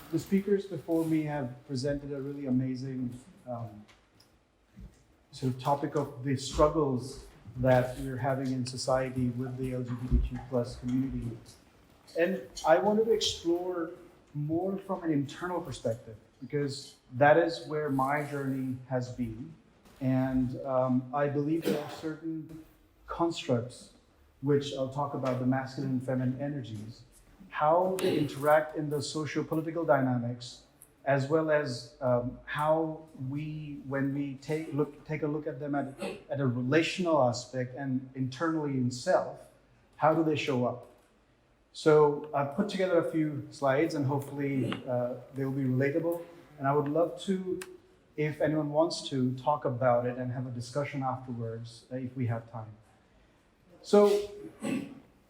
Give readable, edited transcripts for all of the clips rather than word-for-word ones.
The speakers before me have presented a really amazing sort of topic of the struggles that we're having in society with the LGBTQ plus community. And I wanted to explore more from an internal perspective, because that is where my journey has been. And I believe there are certain constructs, which I'll talk about, the masculine and feminine energies, how they interact in the socio-political dynamics, as well as how we, when we take a look at them at a relational aspect and internally in self, how do they show up? So I've put together a few slides, and hopefully they'll be relatable. And I would love to, if anyone wants to, talk about it and have a discussion afterwards, if we have time. So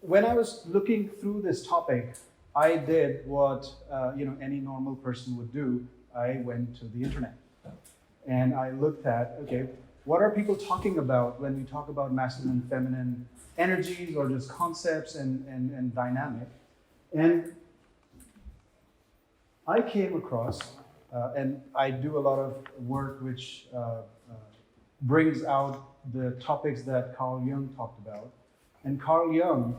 when I was looking through this topic, I did what any normal person would do. I went to the internet and I looked at, okay, what are people talking about when we talk about masculine and feminine energies, or just concepts and dynamic? And I came across, and I do a lot of work which brings out the topics that Carl Jung talked about. And Carl Jung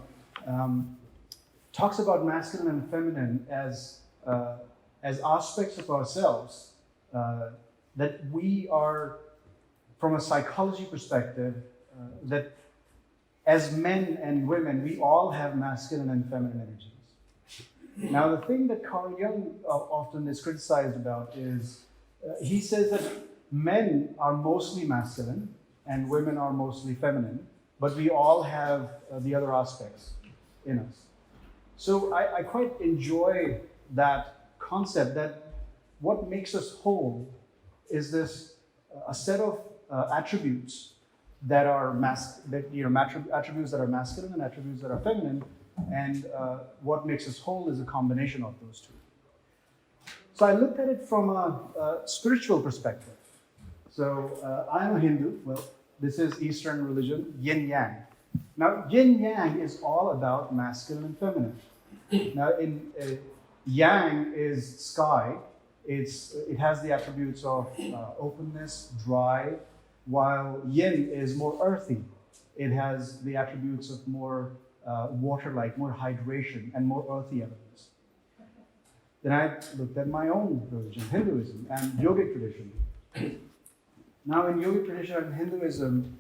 talks about masculine and feminine as aspects of ourselves that we are, from a psychology perspective, that as men and women, we all have masculine and feminine energies. Now, the thing that Carl Jung often is criticized about is, he says that men are mostly masculine and women are mostly feminine, but we all have the other aspects in us. So I quite enjoy that concept, that what makes us whole is this a set of attributes that are attributes that are masculine and attributes that are feminine, and what makes us whole is a combination of those two. So I looked at it from a spiritual perspective. So I'm a Hindu. Well, this is Eastern religion, yin yang. Now, yin yang is all about masculine and feminine. Now, yang is sky. It has the attributes of openness, dry, while yin is more earthy. It has the attributes of more water-like, more hydration, and more earthy elements. Then I looked at my own religion, Hinduism, and yogic tradition. Now, in yogic tradition and Hinduism,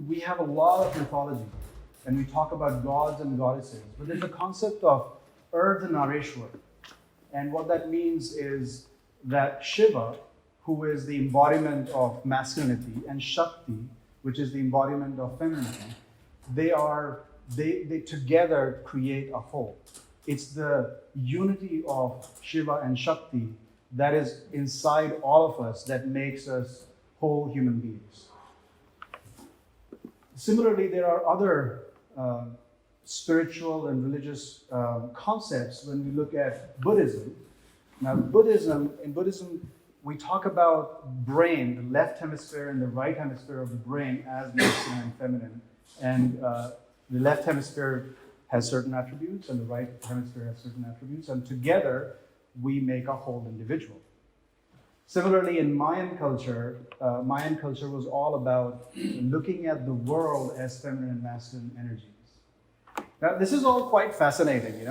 we have a lot of mythology, and we talk about gods and goddesses. But there's a concept of Ardhanarishwar. And what that means is that Shiva, who is the embodiment of masculinity, and Shakti, which is the embodiment of femininity, they together create a whole. It's the unity of Shiva and Shakti that is inside all of us that makes us whole human beings. Similarly, there are other spiritual and religious concepts when we look at Buddhism. Now, in Buddhism, we talk about brain, the left hemisphere and the right hemisphere of the brain, as masculine and feminine. And the left hemisphere has certain attributes, and the right hemisphere has certain attributes, and together we make a whole individual. Similarly, in Mayan culture was all about looking at the world as feminine and masculine energies. Now, this is all quite fascinating, in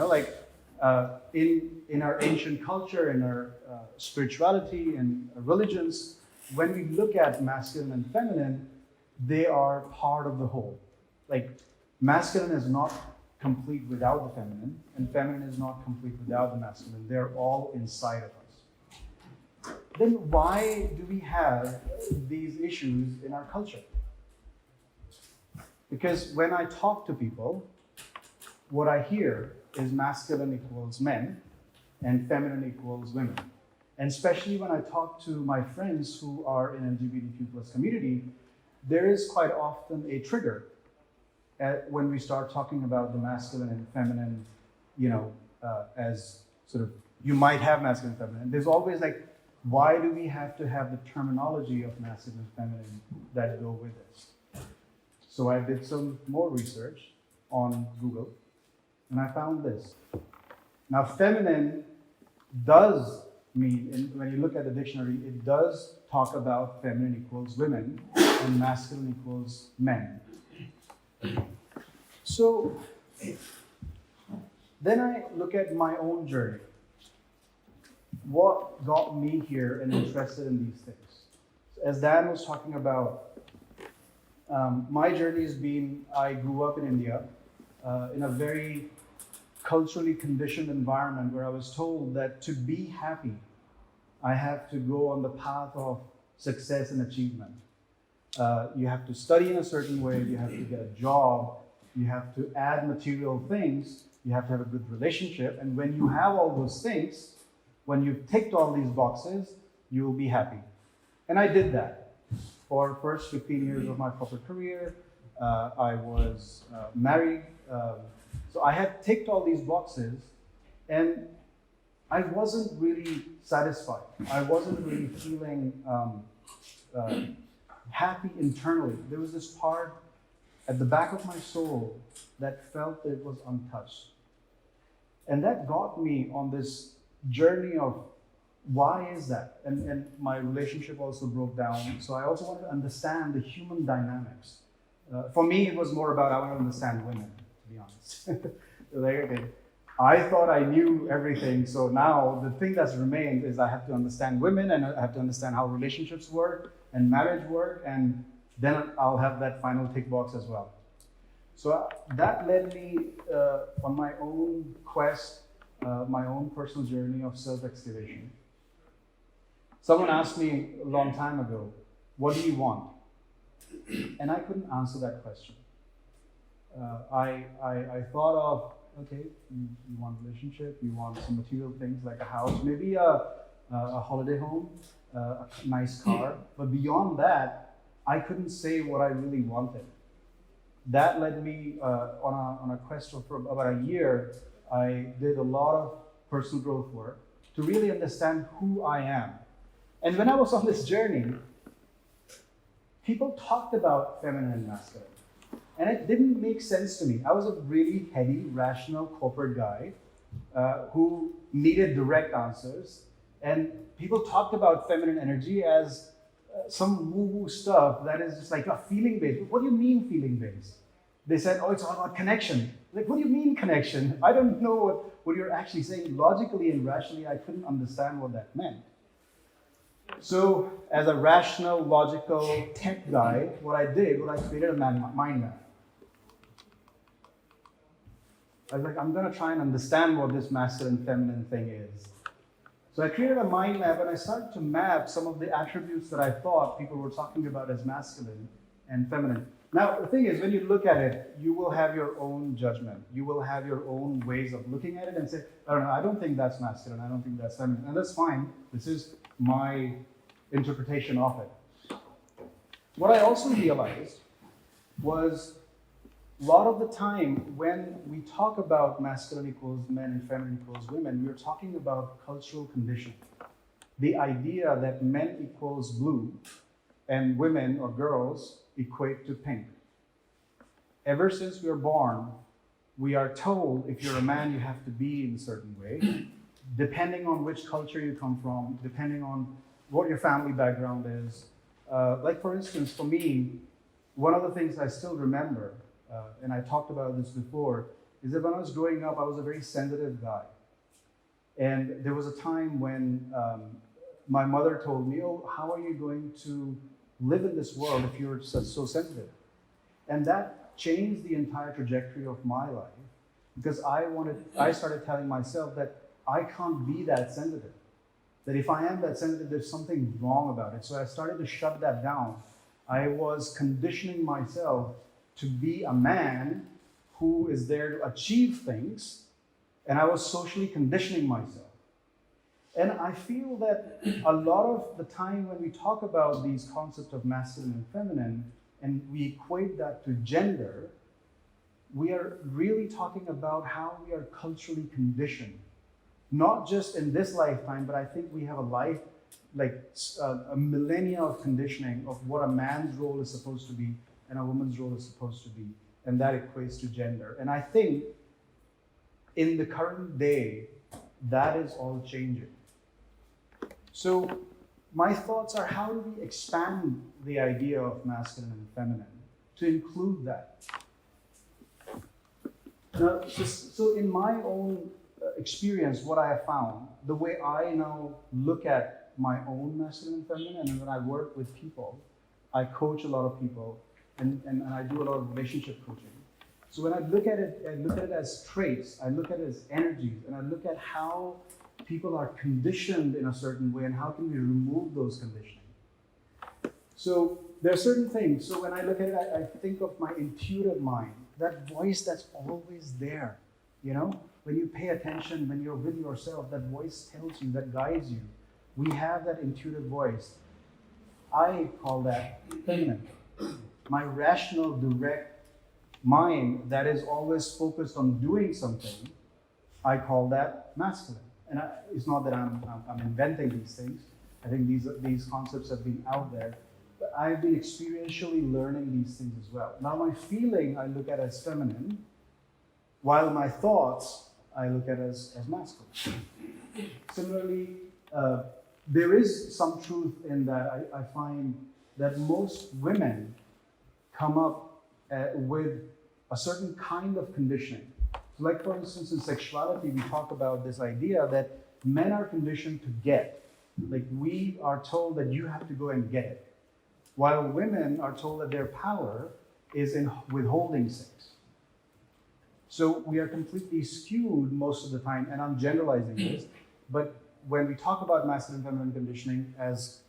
our ancient culture, in our spirituality and religions, when we look at masculine and feminine, they are part of the whole. Like, masculine is not complete without the feminine, and feminine is not complete without the masculine. They're all inside of us. Then why do we have these issues in our culture? Because when I talk to people, what I hear is masculine equals men and feminine equals women. And especially when I talk to my friends who are in LGBTQ plus community, there is quite often a trigger when we start talking about the masculine and feminine, as sort of, you might have masculine and feminine. There's always like, why do we have to have the terminology of masculine and feminine that go with this? So I did some more research on Google, and I found this. Now, feminine does mean, when you look at the dictionary, it does talk about feminine equals women and masculine equals men. So then I look at my own journey. What got me here and interested in these things? As Dan was talking about, my journey has been, I grew up in India in a very culturally conditioned environment where I was told that to be happy, I have to go on the path of success and achievement. You have to study in a certain way, you have to get a job, you have to add material things, you have to have a good relationship, and when you have all those things, when you've ticked all these boxes, you'll be happy. And I did that. For the first 15 years of my corporate career, I was married. So I had ticked all these boxes, and I wasn't really satisfied. I wasn't really feeling happy internally. There was this part at the back of my soul that felt that it was untouched. And that got me on this journey of why is that? And my relationship also broke down. So I also wanted to understand the human dynamics. For me, it was more about I want to understand women, to be honest. I thought I knew everything. So now the thing that's remained is I have to understand women, and I have to understand how relationships work and marriage work, and then I'll have that final tick box as well. So that led me on my own quest, my own personal journey of self-excavation. Someone asked me a long time ago, what do you want? And I couldn't answer that question. I thought of, okay, you want a relationship, you want some material things like a house, maybe a holiday home, a nice car, but beyond that, I couldn't say what I really wanted. That led me on a quest for about a year. I did a lot of personal growth work to really understand who I am. And when I was on this journey, people talked about feminine and masculine. And it didn't make sense to me. I was a really heady, rational corporate guy who needed direct answers. And people talked about feminine energy as some woo-woo stuff that is just like a feeling-based. What do you mean feeling-based? They said, oh, it's all about connection. Like, what do you mean connection? I don't know what you're actually saying. Logically and rationally, I couldn't understand what that meant. So, as a rational, logical tech guy, what I did was I created a mind map. I was like, I'm going to try and understand what this masculine, feminine thing is. So I created a mind map, and I started to map some of the attributes that I thought people were talking about as masculine and feminine. Now, the thing is, when you look at it, you will have your own judgment. You will have your own ways of looking at it and say, I don't think that's masculine, I don't think that's feminine. And that's fine. This is my interpretation of it. What I also realized was a lot of the time when we talk about masculine equals men and feminine equals women, we're talking about cultural conditioning. The idea that men equals blue and women or girls equate to pink. Ever since we are born, we are told if you're a man, you have to be in a certain way, depending on which culture you come from, depending on what your family background is. Like for instance, for me, one of the things I still remember, and I talked about this before, is that when I was growing up, I was a very sensitive guy. And there was a time when my mother told me, oh, how are you going to live in this world if you're so sensitive? And that changed the entire trajectory of my life, because I started telling myself that I can't be that sensitive. That if I am that sensitive, there's something wrong about it. So I started to shut that down. I was conditioning myself to be a man who is there to achieve things, and I was socially conditioning myself. And I feel that a lot of the time when we talk about these concepts of masculine and feminine, and we equate that to gender, we are really talking about how we are culturally conditioned. Not just in this lifetime, but I think we have a life, like a millennia of conditioning of what a man's role is supposed to be and a woman's role is supposed to be, and that equates to gender. And I think in the current day, that is all changing. So my thoughts are, how do we expand the idea of masculine and feminine to include that? Now, so in my own experience, what I have found, the way I now look at my own masculine and feminine, and when I work with people, I coach a lot of people, and I do a lot of relationship coaching. So when I look at it as traits, I look at it as energies, and I look at how people are conditioned in a certain way and how can we remove those conditioning. So there are certain things. So when I look at it, I think of my intuitive mind, that voice that's always there. You know, when you pay attention, when you're with yourself, that voice tells you, that guides you. We have that intuitive voice. I call that feminine. My rational, direct mind that is always focused on doing something, I call that masculine. And it's not that I'm inventing these things. I think these concepts have been out there. But I've been experientially learning these things as well. Now my feeling I look at as feminine, while my thoughts I look at as masculine. Similarly, there is some truth in that. I find that most women come up with a certain kind of conditioning. So like for instance, in sexuality, we talk about this idea that men are conditioned to get. Like we are told that you have to go and get it. While women are told that their power is in withholding sex. So we are completely skewed most of the time, and I'm generalizing this, but when we talk about masculine and feminine conditioning as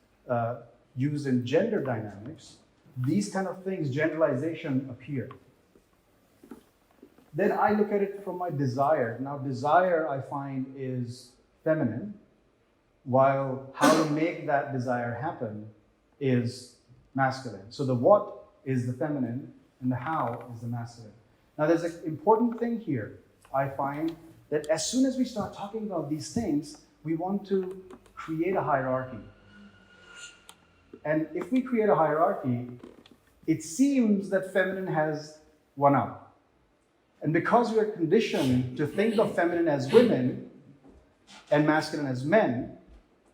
used in gender dynamics, these kind of things, generalization, appear. Then I look at it from my desire. Now, desire, I find, is feminine, while how to make that desire happen is masculine. So the what is the feminine, and the how is the masculine. Now, there's an important thing here. I find that as soon as we start talking about these things, we want to create a hierarchy. And if we create a hierarchy, it seems that feminine has won out. And because we are conditioned to think of feminine as women and masculine as men,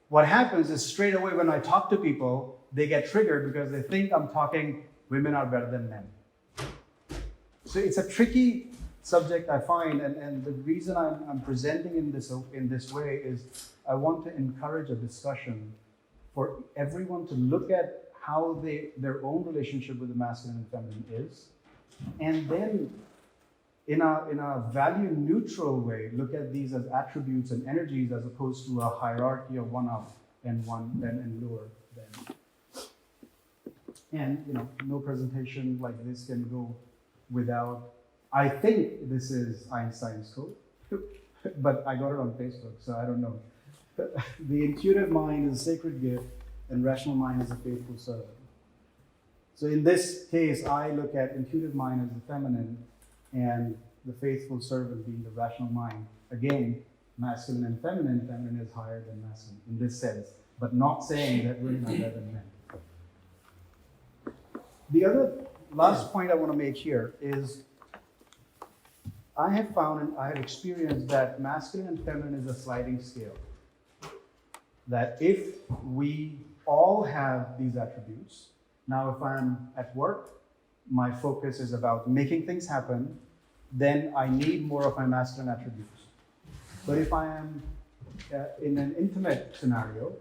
what happens is straight away when I talk to people, they get triggered because they think I'm talking women are better than men. So it's a tricky subject, I find, and the reason I'm presenting in this way is I want to encourage a discussion for everyone to look at how their own relationship with the masculine and feminine is, and then in a value neutral way, look at these as attributes and energies as opposed to a hierarchy of one up and lower than. And no presentation like this can go without. I think this is Einstein's quote, but I got it on Facebook, so I don't know. The intuitive mind is a sacred gift, and rational mind is a faithful servant. So in this case, I look at intuitive mind as the feminine, and the faithful servant being the rational mind. Again, masculine and feminine. Feminine is higher than masculine in this sense, but not saying that women are better than men. The other last point I want to make here is I have found and I have experienced that masculine and feminine is a sliding scale. That if we all have these attributes, now if I'm at work, my focus is about making things happen, then I need more of my masculine attributes. But if I am in an intimate scenario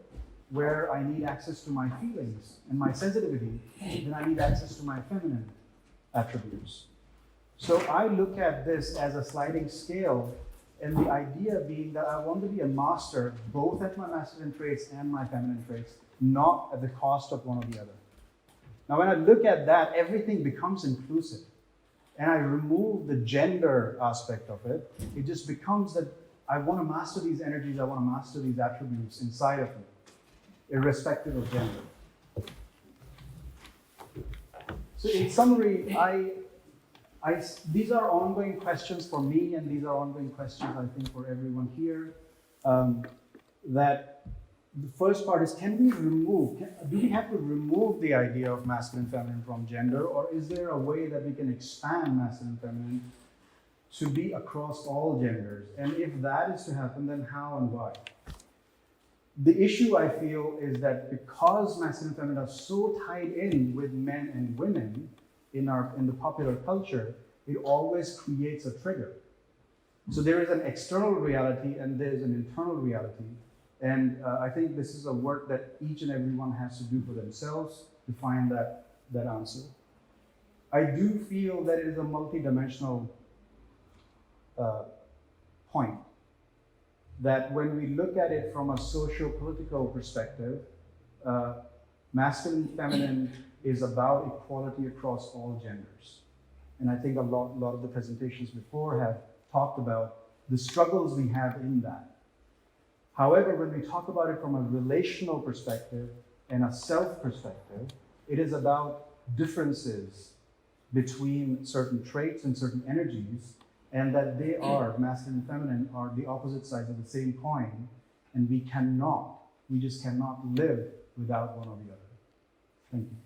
where I need access to my feelings and my sensitivity, then I need access to my feminine attributes. So I look at this as a sliding scale, and the idea being that I want to be a master both at my masculine traits and my feminine traits, not at the cost of one or the other. Now, when I look at that, everything becomes inclusive. And I remove the gender aspect of it. It just becomes that I want to master these energies, I want to master these attributes inside of me, irrespective of gender. So in summary, these are ongoing questions for me, and these are ongoing questions, I think, for everyone here. That the first part is, do we have to remove the idea of masculine and feminine from gender, or is there a way that we can expand masculine and feminine to be across all genders? And if that is to happen, then how and why? The issue, I feel, is that because masculine and feminine are so tied in with men and women in the popular culture, it always creates a trigger. So there is an external reality and there is an internal reality. And I think this is a work that each and everyone has to do for themselves to find that answer. I do feel that it is a multidimensional point. That when we look at it from a socio-political perspective, masculine and feminine is about equality across all genders. And I think a lot of the presentations before have talked about the struggles we have in that. However, when we talk about it from a relational perspective and a self perspective, it is about differences between certain traits and certain energies, and that they are, masculine and feminine, are the opposite sides of the same coin, and we just cannot live without one or the other. Thank you.